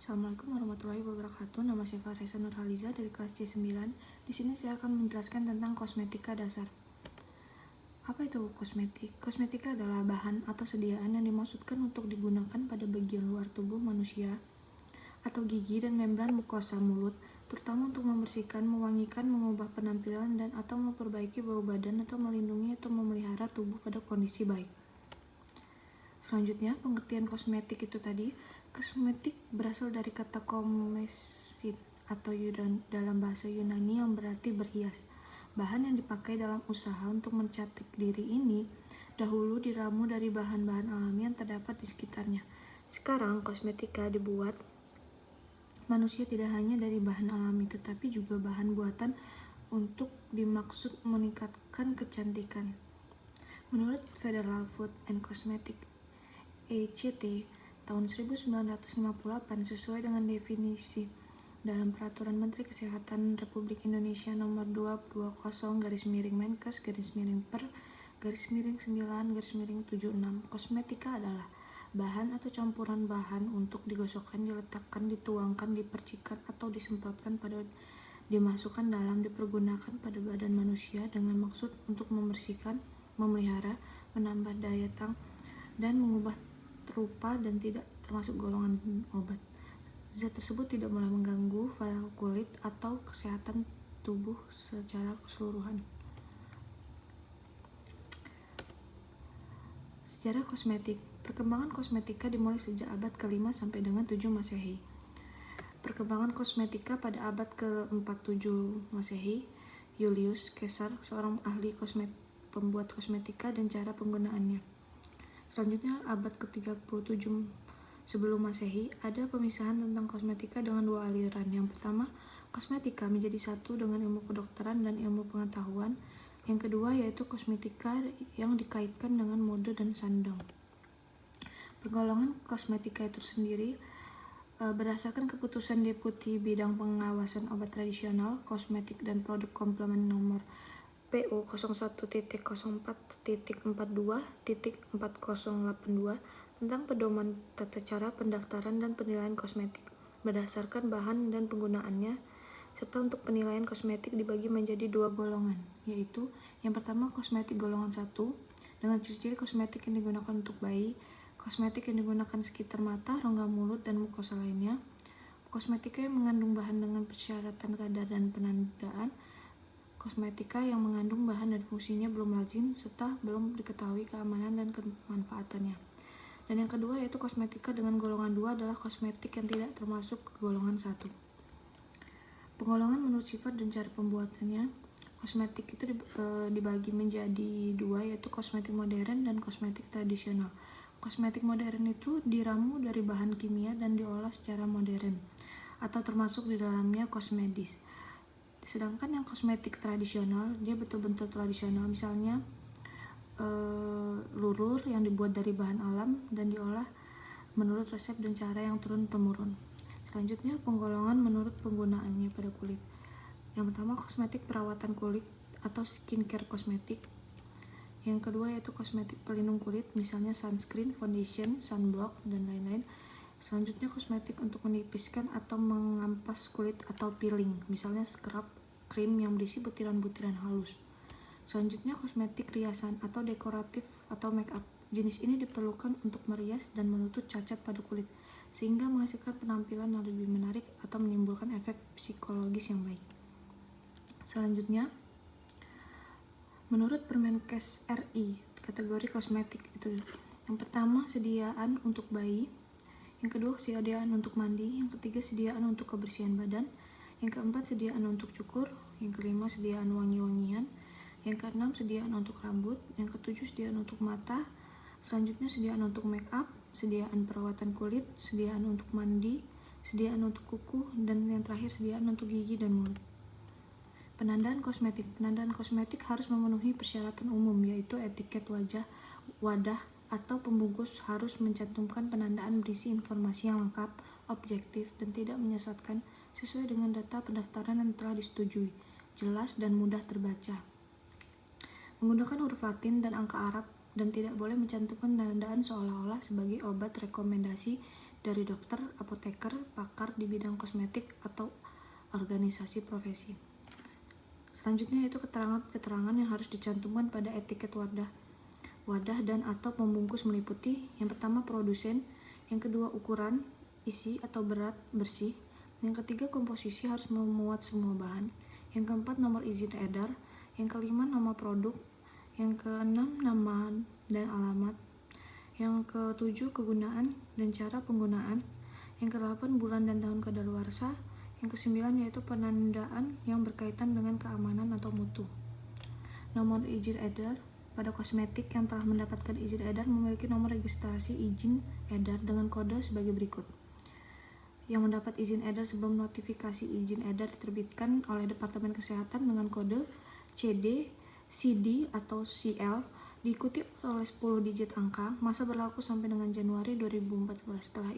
Assalamualaikum warahmatullahi wabarakatuh. Nama saya Faresa Nurhaliza dari kelas C9. Di sini saya akan menjelaskan tentang kosmetika dasar. Apa itu kosmetik? Kosmetika adalah bahan atau sediaan yang dimaksudkan untuk digunakan pada bagian luar tubuh manusia atau gigi dan membran mukosa mulut, terutama untuk membersihkan, mewangikan, mengubah penampilan dan atau memperbaiki bau badan atau melindungi atau memelihara tubuh pada kondisi baik. Selanjutnya, pengertian kosmetik itu tadi. Kosmetik berasal dari kata komestin atau dalam bahasa Yunani yang berarti berhias. Bahan yang dipakai dalam usaha untuk mencantik diri ini dahulu diramu dari bahan-bahan alami yang terdapat di sekitarnya. Sekarang, kosmetika dibuat manusia tidak hanya dari bahan alami tetapi juga bahan buatan untuk dimaksud meningkatkan kecantikan. Menurut Federal Food and Cosmetic ECT tahun 1958 sesuai dengan definisi dalam Peraturan Menteri Kesehatan Republik Indonesia Nomor 220/per/9/76, kosmetika adalah bahan atau campuran bahan untuk digosokkan, diletakkan, dituangkan, dipercikan atau disemprotkan pada dimasukkan dalam dipergunakan pada badan manusia dengan maksud untuk membersihkan, memelihara, menambah daya tahan dan mengubah rupa dan tidak termasuk golongan obat. Zat tersebut tidak boleh mengganggu fase kulit atau kesehatan tubuh secara keseluruhan. Sejarah kosmetik. Perkembangan kosmetika dimulai sejak abad ke-5 sampai dengan 7 Masehi. Perkembangan kosmetika pada abad ke-4-7 Masehi, Julius Caesar, seorang ahli pembuat kosmetika dan cara penggunaannya. Selanjutnya, abad ke-37 sebelum Masehi, ada pemisahan tentang kosmetika dengan dua aliran. Yang pertama, kosmetika menjadi satu dengan ilmu kedokteran dan ilmu pengetahuan. Yang kedua, yaitu kosmetika yang dikaitkan dengan mode dan sandang. Pergolongan kosmetika itu sendiri berdasarkan keputusan Deputi Bidang Pengawasan Obat Tradisional, Kosmetik dan Produk Komplement nomor PO 01.04.42.4082 tentang pedoman tata cara pendaftaran dan penilaian kosmetik berdasarkan bahan dan penggunaannya, serta untuk penilaian kosmetik dibagi menjadi dua golongan, yaitu yang pertama kosmetik golongan 1 dengan ciri-ciri kosmetik yang digunakan untuk bayi, kosmetik yang digunakan sekitar mata, rongga mulut, dan mukosa lainnya, kosmetika yang mengandung bahan dengan persyaratan kadar dan penandaan, kosmetika yang mengandung bahan dan fungsinya belum lazim serta belum diketahui keamanan dan kemanfaatannya. Dan yang kedua yaitu kosmetika dengan golongan 2 adalah kosmetik yang tidak termasuk ke golongan 1. Penggolongan menurut sifat dan cara pembuatannya. Kosmetik itu dibagi menjadi dua, yaitu kosmetik modern dan kosmetik tradisional. Kosmetik modern itu diramu dari bahan kimia dan diolah secara modern atau termasuk di dalamnya kosmetis. Sedangkan yang kosmetik tradisional, dia betul-betul tradisional, misalnya lurur yang dibuat dari bahan alam dan diolah menurut resep dan cara yang turun-temurun. Selanjutnya, penggolongan menurut penggunaannya pada kulit. Yang pertama, kosmetik perawatan kulit atau skincare kosmetik. Yang kedua yaitu kosmetik pelindung kulit, misalnya sunscreen, foundation, sunblock, dan lain-lain. Selanjutnya, kosmetik untuk menipiskan atau mengampas kulit atau peeling, misalnya scrub, krim yang berisi butiran-butiran halus. Selanjutnya, kosmetik riasan atau dekoratif atau make up. Jenis ini diperlukan untuk merias dan menutup cacat pada kulit, sehingga menghasilkan penampilan yang lebih menarik atau menimbulkan efek psikologis yang baik. Selanjutnya, menurut Permenkes RI, kategori kosmetik itu yang pertama sediaan untuk bayi, yang kedua sediaan untuk mandi, yang ketiga sediaan untuk kebersihan badan, yang keempat sediaan untuk cukur, yang kelima sediaan wangi-wangian, yang keenam sediaan untuk rambut, yang ketujuh sediaan untuk mata, selanjutnya sediaan untuk make up, sediaan perawatan kulit, sediaan untuk mandi, sediaan untuk kuku, dan yang terakhir sediaan untuk gigi dan mulut. Penandaan kosmetik. Penandaan kosmetik harus memenuhi persyaratan umum, yaitu etiket wadah atau pembungkus harus mencantumkan penandaan berisi informasi yang lengkap, objektif, dan tidak menyesatkan sesuai dengan data pendaftaran yang telah disetujui, jelas dan mudah terbaca. Menggunakan huruf Latin dan angka Arab dan tidak boleh mencantumkan penandaan seolah-olah sebagai obat rekomendasi dari dokter, apoteker, pakar di bidang kosmetik, atau organisasi profesi. Selanjutnya yaitu keterangan-keterangan yang harus dicantumkan pada etiket wadah dan atau pembungkus meliputi yang pertama produsen, yang kedua ukuran, isi atau berat, bersih, yang ketiga komposisi harus memuat semua bahan, yang keempat nomor izin edar, yang kelima nama produk, yang keenam nama dan alamat, yang ketujuh kegunaan dan cara penggunaan, yang kedelapan bulan dan tahun kadaluarsa, yang kesembilan yaitu penandaan yang berkaitan dengan keamanan atau mutu. Nomor izin edar pada kosmetik yang telah mendapatkan izin edar memiliki nomor registrasi izin edar dengan kode sebagai berikut. Yang mendapat izin edar sebelum notifikasi izin edar diterbitkan oleh Departemen Kesehatan dengan kode CD, CD atau CL diikuti oleh 10 digit angka, masa berlaku sampai dengan Januari 2014. Setelah